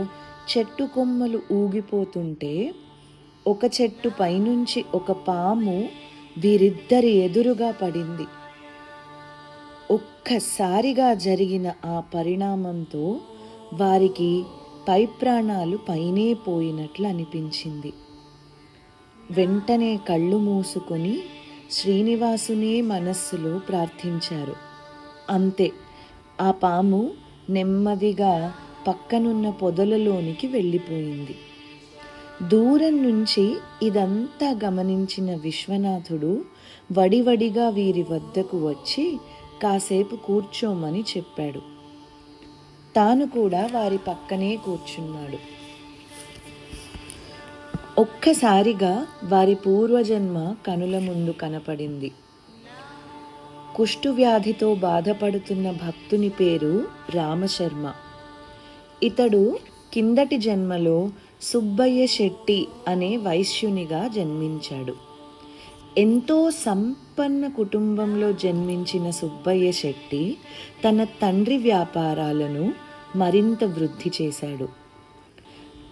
చెట్టు కొమ్మలు ఊగిపోతుంటే ఒక చెట్టు పైనుంచి ఒక పాము వీరిద్దరి ఎదురుగా పడింది. ఒక్కసారిగా జరిగిన ఆ పరిణామంతో వారికి పై ప్రాణాలు పైనే పోయినట్లు అనిపించింది. వెంటనే కళ్ళు మూసుకొని శ్రీనివాసునే మనస్సులో ప్రార్థించారు. అంతే, ఆ పాము నెమ్మదిగా పక్కనున్న పొదలలోనికి వెళ్ళిపోయింది. దూరం నుంచి ఇదంతా గమనించిన విశ్వనాథుడు వడివడిగా వీరి వద్దకు వచ్చి కాసేపు కూర్చోమని చెప్పాడు. తాను కూడా వారి పక్కనే కూర్చున్నాడు. ఒక్కసారిగా వారి పూర్వజన్మ కనుల ముందు కనపడింది. కుష్ఠువ్యాధితో బాధపడుతున్న భక్తుని పేరు రామశర్మ. ఇతడు కిందటి జన్మలో సుబ్బయ్య శెట్టి అనే వైశ్యునిగా జన్మించాడు. ఎంతో సంపన్న కుటుంబంలో జన్మించిన సుబ్బయ్య శెట్టి తన తండ్రి వ్యాపారాలను మరింత వృద్ధి చేశాడు.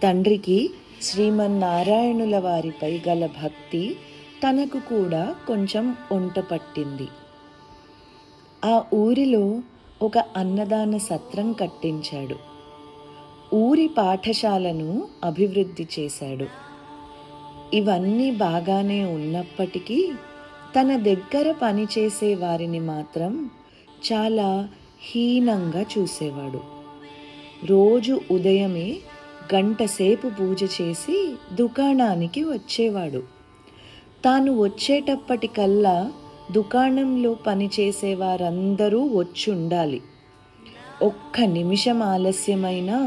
తండ్రికి శ్రీమన్నారాయణుల వారిపై గల భక్తి తనకు కూడా కొంచెం ఒంట పట్టింది. ఆ ఊరిలో ఒక అన్నదాన సత్రం కట్టించాడు. ఊరి పాఠశాలను అభివృద్ధి చేశాడు. ఇవన్నీ బాగానే ఉన్నప్పటికీ తన దగ్గర పనిచేసే వారిని మాత్రం చాలా హీనంగా చూసేవాడు. రోజు ఉదయమే గంటసేపు పూజ చేసి దుకాణానికి వచ్చేవాడు. తాను వచ్చేటప్పటికల్లా దుకాణంలో పనిచేసే వారందరూ వచ్చుండాలి. ఒక్క నిమిషం ఆలస్యమైనా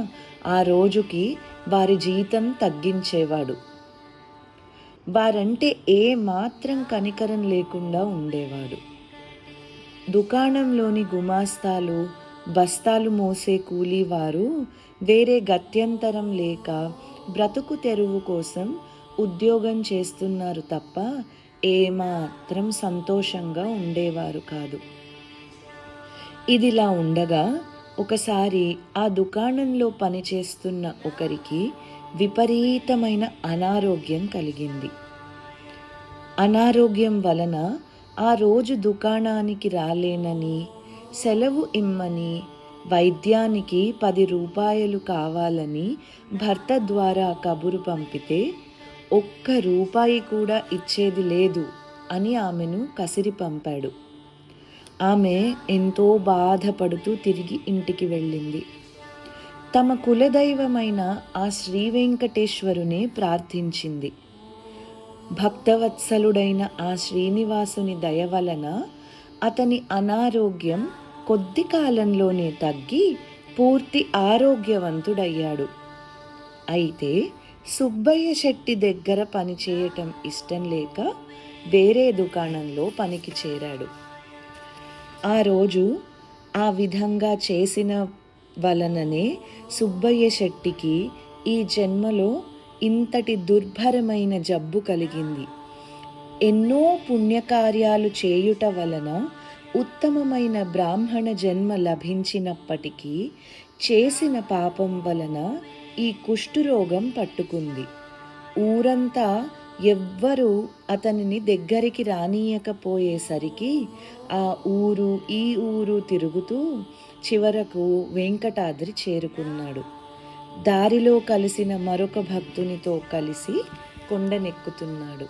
ఆ రోజుకి వారి జీతం తగ్గించేవాడు. వారంటే ఏ మాత్రం కనికరం లేకుండా ఉండేవాడు. దుకాణంలోని గుమాస్తాలు, బస్తాలు మోసే కూలీవారు వేరే గత్యంతరం లేక బ్రతుకు తెరువు కోసం ఉద్యోగం చేస్తున్నారు తప్ప ఏమాత్రం సంతోషంగా ఉండేవారు కాదు. ఇదిలా ఉండగా ఒకసారి ఆ దుకాణంలో పనిచేస్తున్న ఒకరికి విపరీతమైన అనారోగ్యం కలిగింది. అనారోగ్యం వలన ఆ రోజు దుకాణానికి రాలేనని, సెలవు ఇమ్మని, వైద్యానికి 10 రూపాయలు కావాలని భర్త ద్వారా కబురు పంపితే ఒక్క రూపాయి కూడా ఇచ్చేది లేదు అని ఆమెను కసిరి పంపాడు. ఆమె ఎంతో బాధపడుతూ తిరిగి ఇంటికి వెళ్ళింది. తమ కులదైవమైన ఆ శ్రీ వెంకటేశ్వరునే ప్రార్థించింది. భక్తవత్సలుడైన ఆ శ్రీనివాసుని దయ వలన అతని అనారోగ్యం కొద్ది కాలంలోనే తగ్గి పూర్తి ఆరోగ్యవంతుడయ్యాడు. అయితే సుబ్బయ్య శెట్టి దగ్గర పనిచేయటం ఇష్టం లేక వేరే దుకాణంలో పనికి చేరాడు. ఆ రోజు ఆ విధంగా చేసిన వలననే సుబ్బయ్య శెట్టికి ఈ జన్మలో ఇంతటి దుర్భరమైన జబ్బు కలిగింది. ఎన్నో పుణ్యకార్యాలు చేయుట వలన ఉత్తమమైన బ్రాహ్మణ జన్మ లభించినప్పటికీ చేసిన పాపం వలన ఈ కుష్ఠురోగం పట్టుకుంది. ఊరంతా ఎవ్వరూ అతనిని దగ్గరికి రానీయకపోయేసరికి ఆ ఊరు ఈ ఊరు తిరుగుతూ చివరకు వెంకటాద్రి చేరుకున్నాడు. దారిలో కలిసిన మరొక భక్తునితో కలిసి కొండనెక్కుతున్నాడు.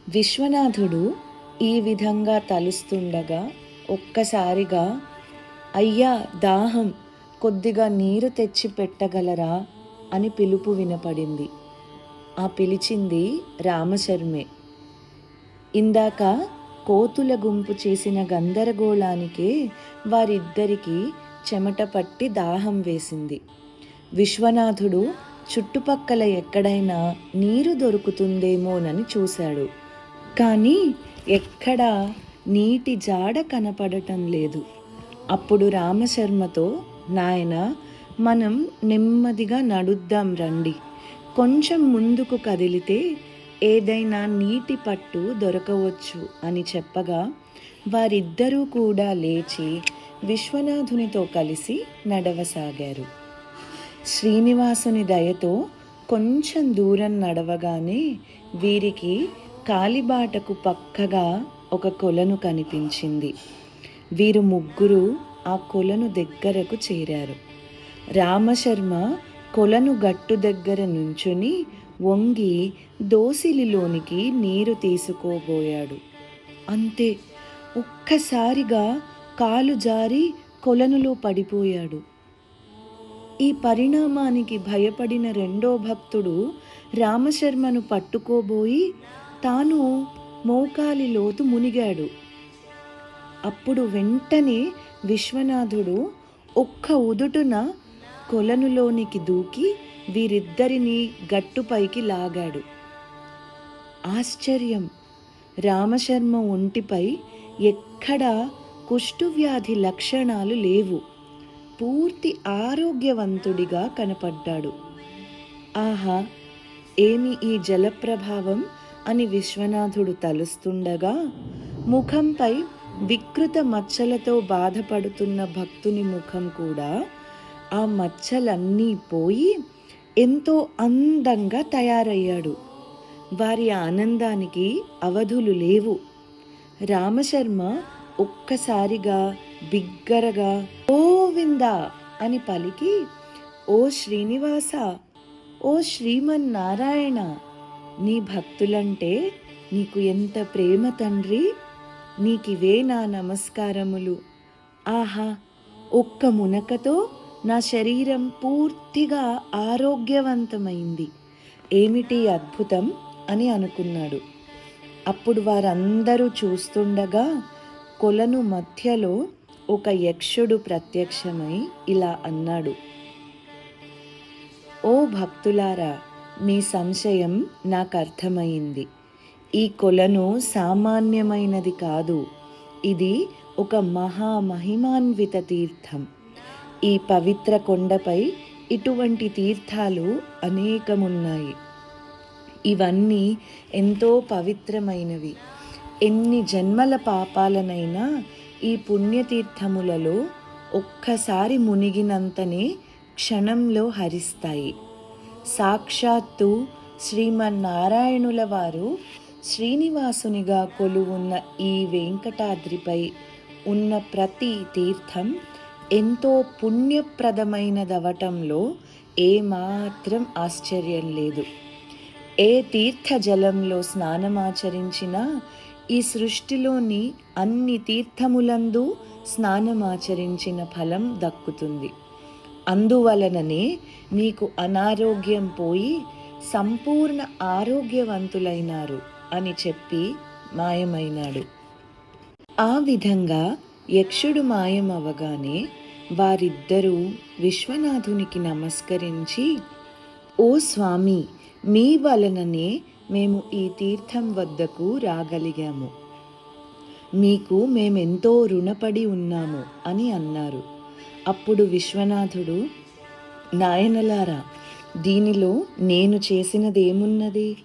విశ్వనాథుడు ఈ విధంగా తలుస్తుండగా ఒక్కసారిగా, అయ్యా దాహం, కొద్దిగా నీరు తెచ్చి పెట్టగలరా అని పిలుపు వినపడింది. ఆ పిలిచింది రామశర్మే. ఇందాక కోతుల గుంపు చేసిన గందరగోళానికే వారిద్దరికీ చెమట పట్టి దాహం వేసింది. విశ్వనాథుడు చుట్టుపక్కల ఎక్కడైనా నీరు దొరుకుతుందేమోనని చూశాడు. కానీ ఎక్కడా నీటి జాడ కనపడటం లేదు. అప్పుడు రామశర్మతో, నాయనా, మనం నెమ్మదిగా నడుద్దాం రండి. కొంచెం ముందుకు కదిలితే ఏదైనా నీటి పట్టు దొరకవచ్చు అని చెప్పగా వారిద్దరూ కూడా లేచి విశ్వనాథునితో కలిసి నడవసాగారు. శ్రీనివాసుని దయతో కొంచెం దూరం నడవగానే వీరికి కాలిబాటకు పక్కగా ఒక కొలను కనిపించింది. వీరు ముగ్గురు ఆ కొలను దగ్గరకు చేరారు. రామశర్మ కొలను గట్టు దగ్గర నుంచుని వంగి దోసిలిలోనికి నీరు తీసుకోబోయాడు. అంతే, ఒక్కసారిగా కాలు జారి కొలనులో పడిపోయాడు. ఈ పరిణామానికి భయపడిన రెండో భక్తుడు రామశర్మను పట్టుకోబోయి తాను మోకాలి లోతు మునిగాడు. అప్పుడు వెంటనే విశ్వనాథుడు ఒక్క ఉదుటున కొలనులోనికి దూకి వీరిద్దరినీ గట్టుపైకి లాగాడు. ఆశ్చర్యం! రామశర్మ ఒంటిపై ఎక్కడా కుష్ఠువ్యాధి లక్షణాలు లేవు. పూర్తి ఆరోగ్యవంతుడిగా కనపడ్డాడు. ఆహా, ఏమి ఈ జలప్రభావం అని విశ్వనాథుడు తలుస్తుండగా ముఖంపై వికృత మచ్చలతో బాధపడుతున్న భక్తుని ముఖం కూడా ఆ మచ్చలన్నీ పోయి ఎంతో అందంగా తయారయ్యాడు. వారి ఆనందానికి అవధులు లేవు. రామశర్మ ఒక్కసారిగా బిగ్గరగా గోవిందా అని పలికి, ఓ శ్రీనివాస, ఓ శ్రీమన్నారాయణ, నీ భక్తులంటే నీకు ఎంత ప్రేమ తండ్రి, నీకివే నా నమస్కారములు. ఆహా, ఒక్క మునకతో నా శరీరం పూర్తిగా ఆరోగ్యవంతమైంది. ఏమిటి అద్భుతం అని అనుకున్నాడు. అప్పుడు వారందరూ చూస్తుండగా కొలను మధ్యలో ఒక యక్షుడు ప్రత్యక్షమై ఇలా అన్నాడు, ఓ భక్తులారా, మీ సంశయం నాకు అర్థమైంది. ఈ కొలను సామాన్యమైనది కాదు. ఇది ఒక మహామహిమాన్విత తీర్థం. ఈ పవిత్ర కొండపై ఇటువంటి తీర్థాలు అనేకమున్నాయి. ఇవన్నీ ఎంతో పవిత్రమైనవి. ఎన్ని జన్మల పాపాలనైనా ఈ పుణ్యతీర్థములలో ఒక్కసారి మునిగినంతనే క్షణంలో హరిస్తాయి. సాక్షాత్తు శ్రీమన్నారాయణుల వారు శ్రీనివాసునిగా కొలువున్న ఈ వెంకటాద్రిపై ఉన్న ప్రతి తీర్థం ఎంతో పుణ్యప్రదమైనదవటంలో ఏమాత్రం ఆశ్చర్యం లేదు. ఏ తీర్థ జలంలో స్నానమాచరించినా ఈ సృష్టిలోని అన్ని తీర్థములందు స్నానమాచరించిన ఫలం దక్కుతుంది. అందువలననే మీకు అనారోగ్యం పోయి సంపూర్ణ ఆరోగ్యవంతులైనారు అని చెప్పి మాయమైనాడు. ఆ విధంగా యక్షుడు మాయమవగానే వారిద్దరూ విశ్వనాథునికి నమస్కరించి, ఓ స్వామి, మీ వలననే మేము ఈ తీర్థం వద్దకు రాగలిగాము. మీకు మేమెంతో రుణపడి ఉన్నాము అని అన్నారు. అప్పుడు విశ్వనాథుడు, నాయనలారా, దీనిలో నేను చేసినదేమున్నది?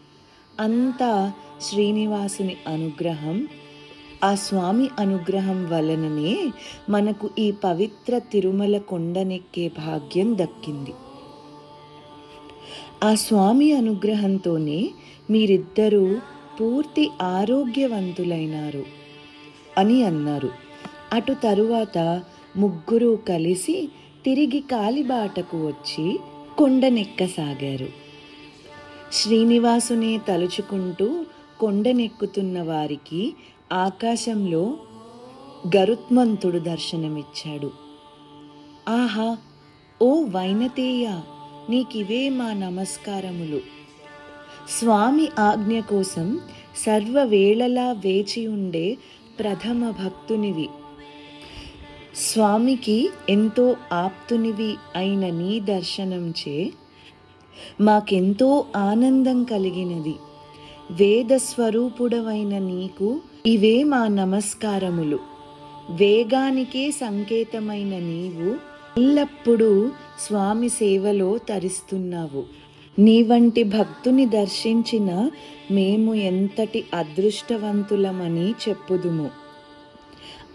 అంతా శ్రీనివాసుని అనుగ్రహం. ఆ స్వామి అనుగ్రహం వలననే మనకు ఈ పవిత్ర తిరుమల కొండనెక్కే భాగ్యం దక్కింది. ఆ స్వామి అనుగ్రహంతోనే మీరిద్దరూ పూర్తి ఆరోగ్యవంతులైనారు అని అన్నారు. అటు తరువాత ముగ్గురు కలిసి తిరిగి కాలిబాటకు వచ్చి కొండనెక్కసాగారు. శ్రీనివాసునే తలుచుకుంటూ కొండనెక్కుతున్న వారికి ఆకాశంలో గరుత్మంతుడు దర్శనమిచ్చాడు. ఆహా, ఓ వైనతేయ, నీకివే మా నమస్కారములు. స్వామి ఆజ్ఞ కోసం సర్వవేళలా వేచి ఉండే ప్రథమ భక్తునివి. స్వామికి ఎంతో ఆప్తునివి అయిన నీ దర్శనంచే మాకెంతో ఆనందం కలిగినది. వేదస్వరూపుడవైన నీకు ఇవే మా నమస్కారములు. వేగానికే సంకేతమైన నీవు ఎల్లప్పుడూ స్వామి సేవలో తరిస్తున్నావు. నీ వంటి భక్తుని దర్శించిన మేము ఎంతటి అదృష్టవంతులమని చెప్పుదుము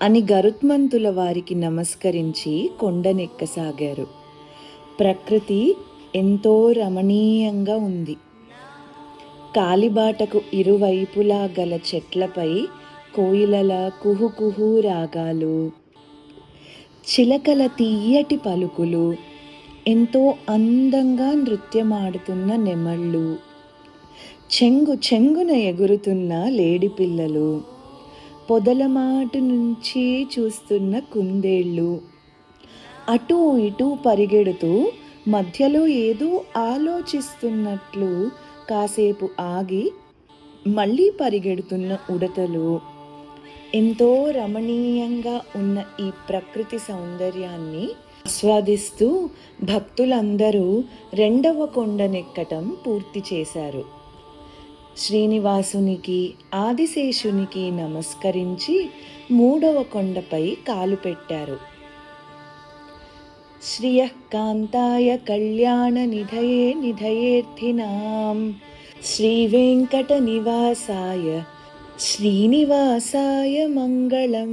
అని గరుత్మంతుల వారికి నమస్కరించి కొండనెక్కసాగారు. ప్రకృతి ఎంతో రమణీయంగా ఉంది. కాలిబాటకు ఇరువైపులా గల చెట్లపై కోయిలల కుహుకుహు రాగాలు, చిలకల తీయటి పలుకులు, ఎంతో అందంగా నృత్యమాడుతున్న నెమళ్ళు, చెంగు చెంగున ఎగురుతున్న లేడిపిల్లలు, పొదలమాటు నుంచి చూస్తున్న కుందేళ్ళు, అటూ ఇటూ పరిగెడుతూ మధ్యలో ఏదో ఆలోచిస్తున్నట్లు కాసేపు ఆగి మళ్ళీ పరిగెడుతున్న ఉడతలు, ఎంతో రమణీయంగా ఉన్న ఈ ప్రకృతి సౌందర్యాన్ని ఆస్వాదిస్తూ భక్తులందరూ రెండవ కొండనెక్కటం పూర్తి చేశారు. శ్రీనివాసునికి, ఆదిశేషునికి నమస్కరించి మూడవ కొండపై కాలు పెట్టారు. శ్రియః కాంతాయ కళ్యాణ నిధయే నిధయేర్థినాం శ్రీవేంకట నివాసాయ శ్రీనివాసాయ మంగళం.